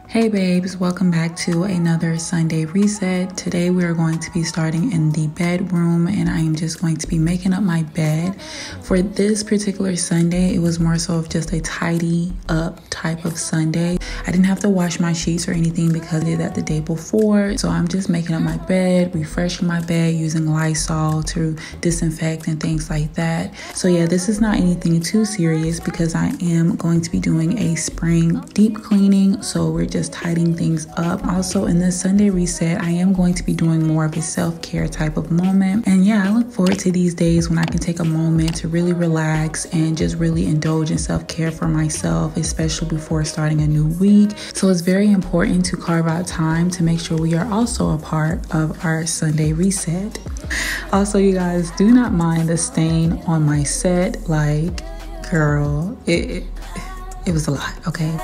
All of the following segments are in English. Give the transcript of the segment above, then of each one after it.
Hey babes, welcome back to another Sunday reset. Today we are going to be starting in the bedroom and I am just going to be making up my bed. For this particular Sunday, it was more so of just a tidy up type of Sunday. I didn't have to wash my sheets or anything because I did that the day before. So I'm just making up my bed, refreshing my bed using Lysol to disinfect and things like that. So yeah, this is not anything too serious because I am going to be doing a spring deep cleaning. So we're just tidying things up. Also in this Sunday reset, I am going to be doing more of a self-care type of moment. And yeah, I look forward to these days when I can take a moment to really relax and just really indulge in self-care for myself, especially before starting a new week. So it's very important to carve out time to make sure we are also a part of our Sunday reset. Also, you guys, do not mind the stain on my set. Like, girl, it was a lot, okay?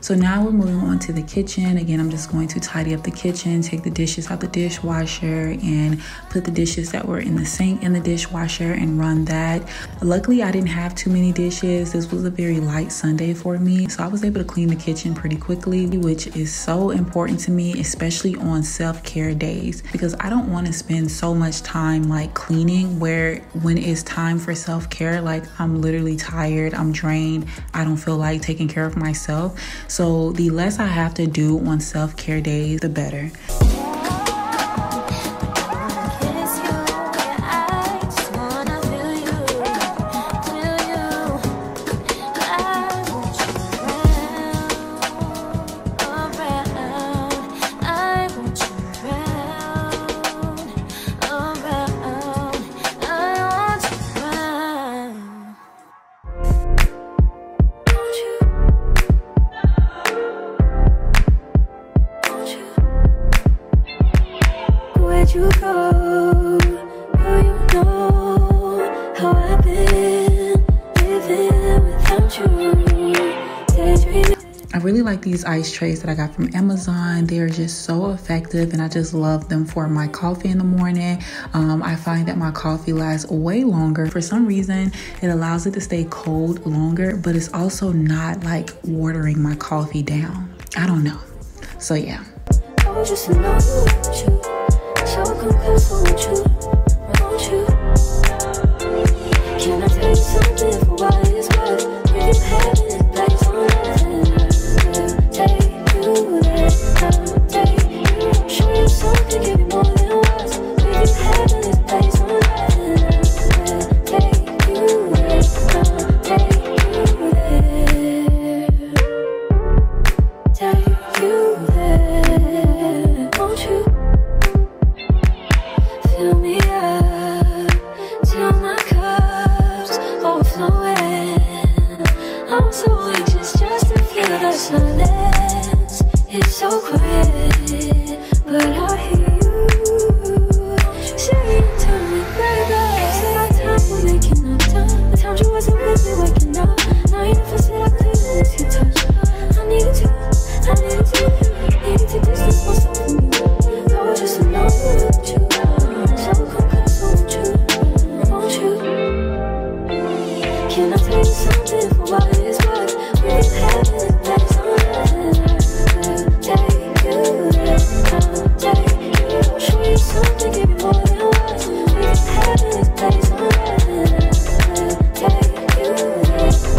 So now we're moving on to the kitchen. Again, I'm just going to tidy up the kitchen, take the dishes out the dishwasher and put the dishes that were in the sink in the dishwasher and run that. Luckily, I didn't have too many dishes. This was a very light Sunday for me. So I was able to clean the kitchen pretty quickly, which is so important to me, especially on self-care days, because I don't want to spend so much time like cleaning where when it's time for self-care, like I'm literally tired, I'm drained, I don't feel like taking care of myself. So the less I have to do on self-care days, the better. I really like these ice trays that I got from Amazon. They are just so effective and I just love them for my coffee in the morning. I find that my coffee lasts way longer. For some reason, it allows it to stay cold longer, but it's also not like watering my coffee down. I don't know. So yeah. Can I tell you something for what it's worth? When you have this place on earth, take you there, take you, show you something, give you more than words. When you have this place on earth, take you there, take you there, won't you feel me? So anxious just to feel the silence. It's so quiet, but I hear you saying to me, baby. Said our time we're making up time. The times you wasn't with me waking up. Now you never said I couldn't miss your touch. I needed to distance myself from you. I was just alone with you. So come close, won't you? Can I tell you something for what it is worth? We've been having a place on earth. Take you there, I'll take you. I'll show you something, give you more than words. We've been having this place on earth. Take you there, I'll take you there.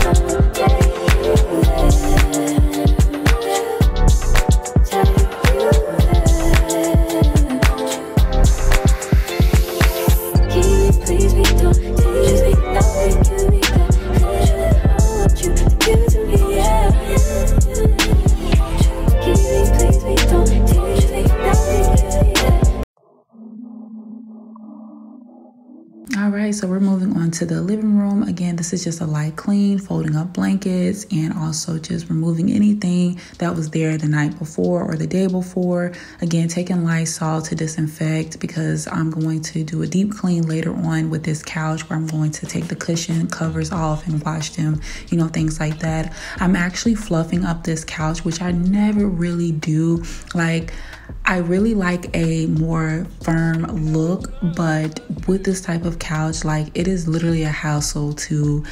Alright, so we're moving on to the living room. Again, this is just a light clean, folding up blankets, and also just removing anything that was there the night before or the day before. Again, taking Lysol to disinfect because I'm going to do a deep clean later on with this couch where I'm going to take the cushion covers off and wash them, you know, things like that. I'm actually fluffing up this couch, which I never really do. Like, I really like a more firm look, but with this type of couch, like, it is literally a hassle to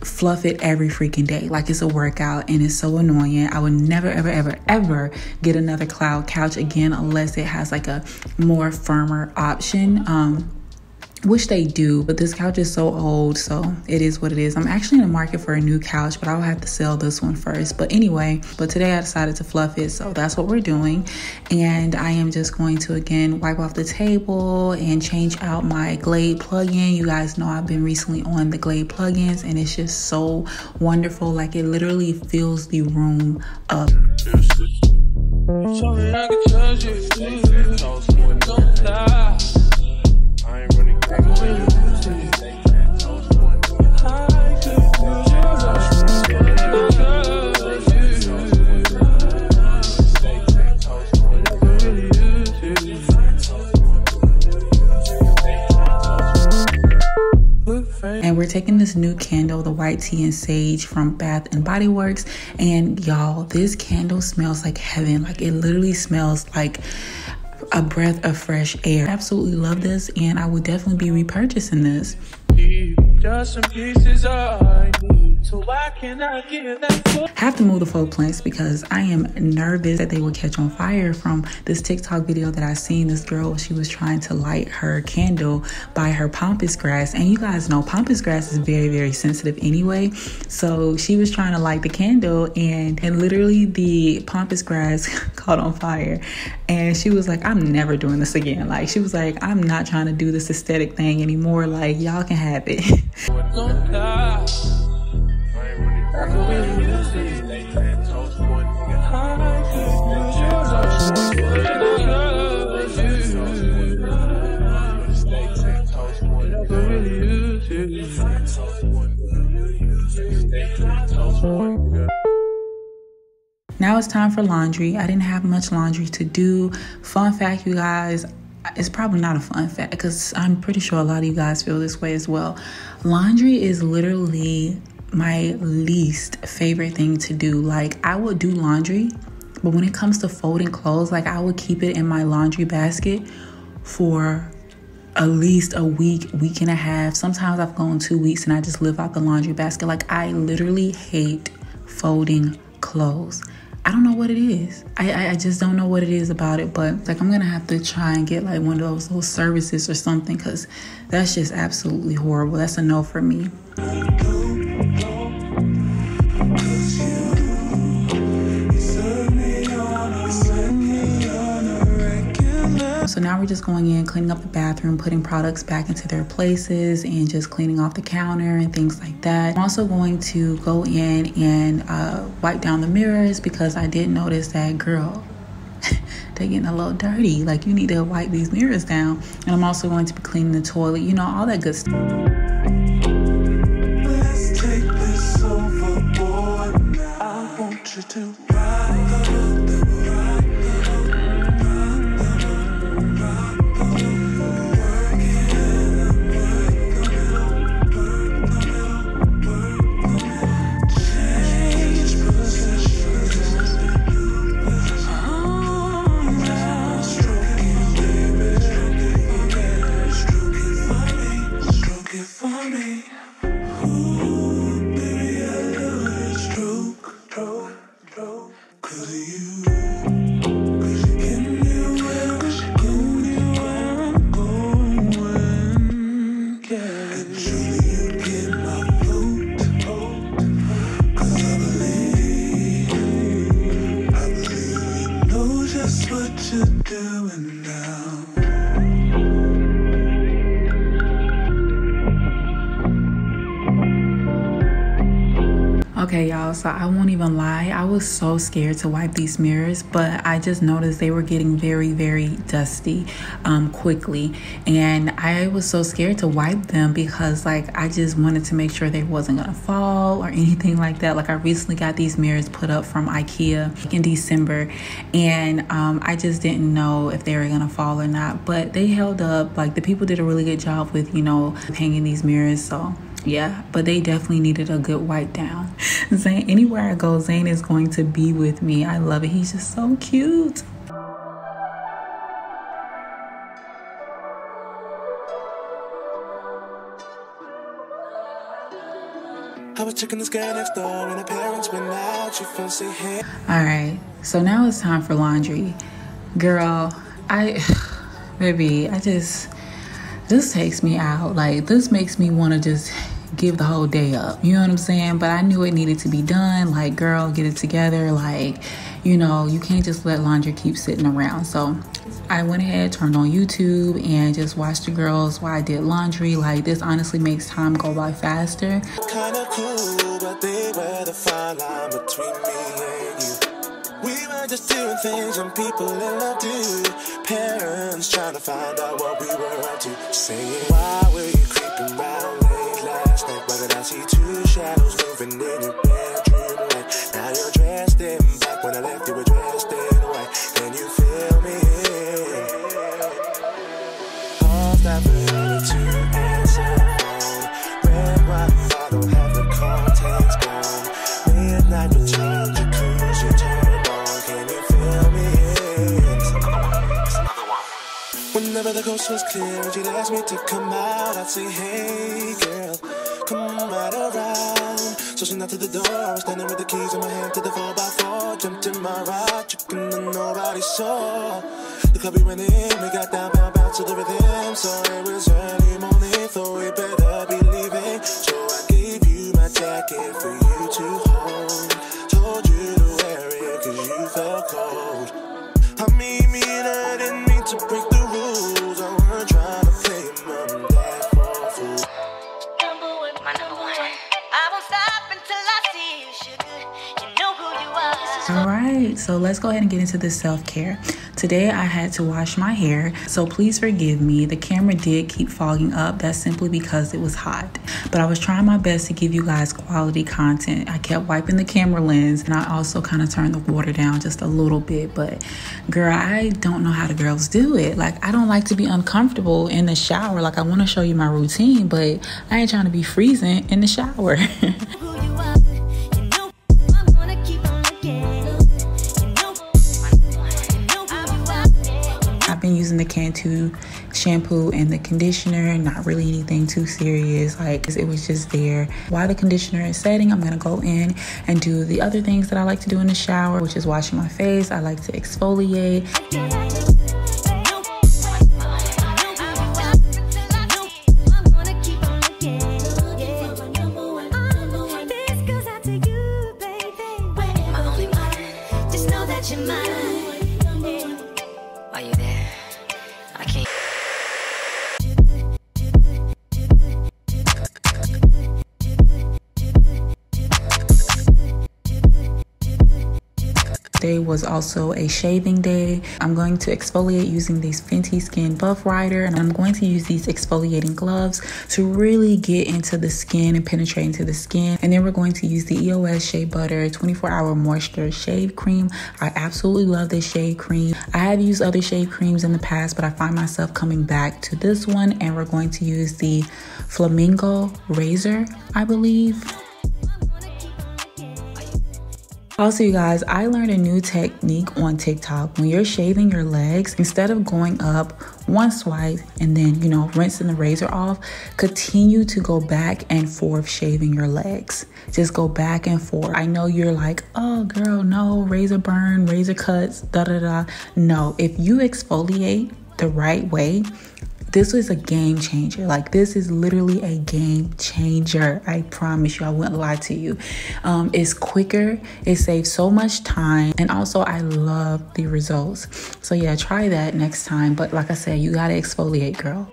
fluff it every freaking day. Like, it's a workout and it's so annoying. I would never, ever, ever, ever get another cloud couch again unless it has like a more firmer option. Which they do, but this couch is so old, so it is what it is. I'm actually in the market for a new couch, but I'll have to sell this one first. But anyway, today I decided to fluff it, so that's what we're doing. And I am just going to, again, wipe off the table and change out my Glade plug-in. You guys know I've been recently on the Glade plugins, and it's just so wonderful. Like, it literally fills the room up. And we're taking this new candle, the white tea and sage from Bath and Body Works. And y'all, this candle smells like heaven. Like, it literally smells like a breath of fresh air. I absolutely love this, and I would definitely be repurchasing this. Just some pieces I need, so why can't I give that? Have to move the faux plants because I am nervous that they will catch on fire from this TikTok video that I seen. This girl, she was trying to light her candle by her pampas grass, and you guys know pampas grass is very, very sensitive anyway. So she was trying to light the candle, and literally the pampas grass caught on fire. And she was like, I'm never doing this again. Like, she was like, I'm not trying to do this aesthetic thing anymore. Like, y'all can have it. Now it's time for laundry. I didn't have much laundry to do. Fun fact, you guys, it's probably not a fun fact because I'm pretty sure a lot of you guys feel this way as well. Laundry is literally my least favorite thing to do. Like, I would do laundry, but when it comes to folding clothes, like, I would keep it in my laundry basket for at least a week, week and a half. Sometimes I've gone 2 weeks and I just live out the laundry basket. Like, I literally hate folding clothes. I don't know what it is. I just don't know what it is about it, but like, I'm gonna have to try and get like one of those little services or something, because that's just absolutely horrible. That's a no for me. So now we're just going in, cleaning up the bathroom, putting products back into their places, and just cleaning off the counter and things like that. I'm also going to go in and wipe down the mirrors because I did notice that, girl, they're getting a little dirty. Like, you need to wipe these mirrors down. And I'm also going to be cleaning the toilet, you know, all that good stuff. Let's take this overboard. Okay, y'all, so I won't even lie. I was so scared to wipe these mirrors, but I just noticed they were getting very, very dusty quickly. And I was so scared to wipe them because, like, I just wanted to make sure they wasn't gonna fall or anything like that. Like, I recently got these mirrors put up from IKEA in December, and I just didn't know if they were gonna fall or not. But they held up. Like, the people did a really good job with, you know, hanging these mirrors. So yeah, but they definitely needed a good wipe down. Zane, anywhere I go, Zane is going to be with me. I love it. He's just so cute. I was checking this girl next door when her parents went out. She felt say hey. All right, so now it's time for laundry. Girl, baby, this takes me out. Like, this makes me want to just give the whole day up. You know what I'm saying? But I knew it needed to be done. Like, girl, get it together. Like, you know, you can't just let laundry keep sitting around. So I went ahead, turned on YouTube, and just watched the girls while I did laundry. Like, this honestly makes time go by faster. Kinda cool, but they were the fine line between me and you. We were just doing things and people in love do. Parents trying to find out what we were up to. Saying, why were you creeping around late last night? Why did I see two shadows moving in your bedroom light? Now you're dressed in black. When I left you were dressed in white. Can you feel me? Paused after the to answer phone. Red wine bottle, have the contents gone. Midnight return, jacuzzi turned on. Can you feel me? Whenever the coast was clear, you'd ask me to come out. I'd say, hey girl, come right around. So she knocked to the door. I was standing with the keys in my hand to the 4x4. Jumped in my ride, chicken and nobody saw. The club we went in, we got down, bounce to the rhythm. So it was early morning, thought we better be leaving. So I gave you my jacket for you to hold. Told you to wear it cause you felt cold. I mean, I didn't mean to break the rules. I wasn't trying to play mom and dad for a fool. My number one. I won't stop until I see you, sugar. You know who you are. All right, so let's go ahead and get into the self-care. Today I had to wash my hair, so please forgive me. The camera did keep fogging up. That's simply because it was hot. But I was trying my best to give you guys quality content. I kept wiping the camera lens, and I also kind of turned the water down just a little bit. But girl, I don't know how the girls do it. Like, I don't like to be uncomfortable in the shower. Like, I want to show you my routine, but I ain't trying to be freezing in the shower. Been using the Cantu shampoo and the conditioner, not really anything too serious. Like, it was just there. While the conditioner is setting, I'm gonna go in and do the other things that I like to do in the shower, which is washing my face. I like to exfoliate. Today was also a shaving day. I'm going to exfoliate using these Fenty Skin Buff Rider, and I'm going to use these exfoliating gloves to really get into the skin and penetrate into the skin. And then we're going to use the EOS Shea Butter 24-Hour Moisture Shave Cream. I absolutely love this shave cream. I have used other shave creams in the past, but I find myself coming back to this one, and we're going to use the Flamingo Razor, I believe. Also, you guys, I learned a new technique on TikTok. When you're shaving your legs, instead of going up one swipe and then, you know, rinsing the razor off, continue to go back and forth shaving your legs. Just go back and forth. I know you're like, oh girl, no, razor burn, razor cuts, da da da. No, if you exfoliate the right way, this was a game changer. Like, this is literally a game changer. I promise you, I wouldn't lie to you. It's quicker. It saves so much time. And also, I love the results. So yeah, try that next time. But like I said, you gotta exfoliate, girl.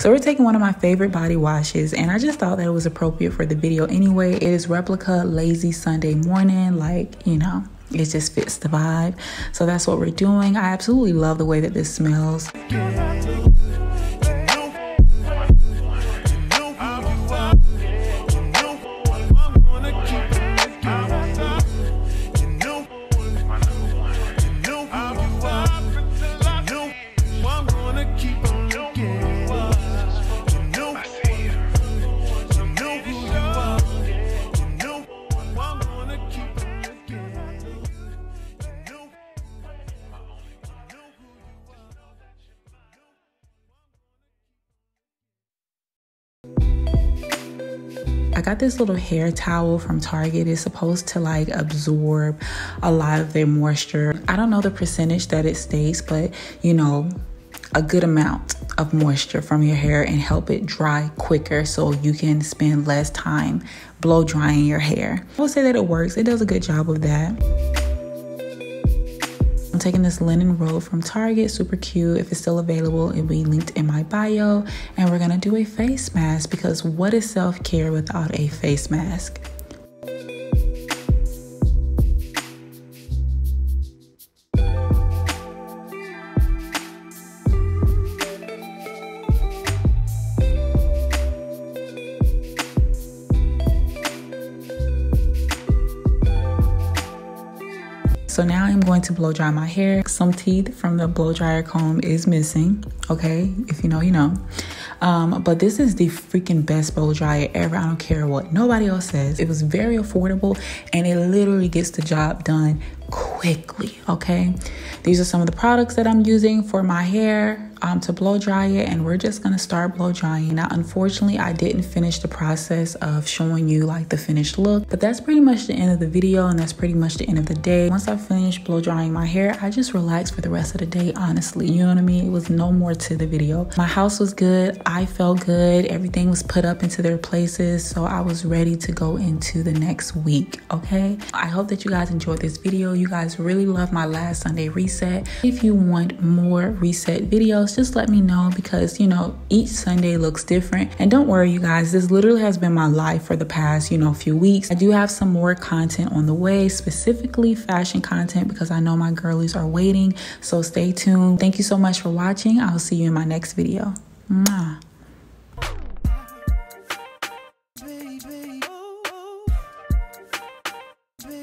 So we're taking one of my favorite body washes, and I just thought that it was appropriate for the video anyway. It is Replica Lazy Sunday Morning, like, you know, it just fits the vibe. So that's what we're doing. I absolutely love the way that this smells. I got this little hair towel from Target. It's supposed to like absorb a lot of their moisture. I don't know the percentage that it states, but you know, a good amount of moisture from your hair and help it dry quicker so you can spend less time blow drying your hair. I will say that it works. It does a good job of that. I'm taking this linen robe from Target, super cute. If it's still available, it'll be linked in my bio. And we're gonna do a face mask, because what is self-care without a face mask? So now I'm going to blow dry my hair. Some teeth from the blow dryer comb is missing, okay? If you know, you know. But this is the freaking best blow dryer ever. I don't care what nobody else says. It was very affordable and it literally gets the job done quickly, okay? These are some of the products that I'm using for my hair to blow dry it, and we're just gonna start blow drying. Now, unfortunately, I didn't finish the process of showing you like the finished look, but that's pretty much the end of the video, and that's pretty much the end of the day. Once I finished blow drying my hair, I just relaxed for the rest of the day, honestly. You know what I mean? It was no more to the video. My house was good. I felt good. Everything was put up into their places, so I was ready to go into the next week, okay? I hope that you guys enjoyed this video. You guys really love my last Sunday reset. If you want more reset videos, just let me know, because you know, each Sunday looks different. And don't worry, you guys, this literally has been my life for the past, you know, few weeks. I do have some more content on the way, specifically fashion content, because I know my girlies are waiting. So stay tuned. Thank you so much for watching. I will see you in my next video. Mwah.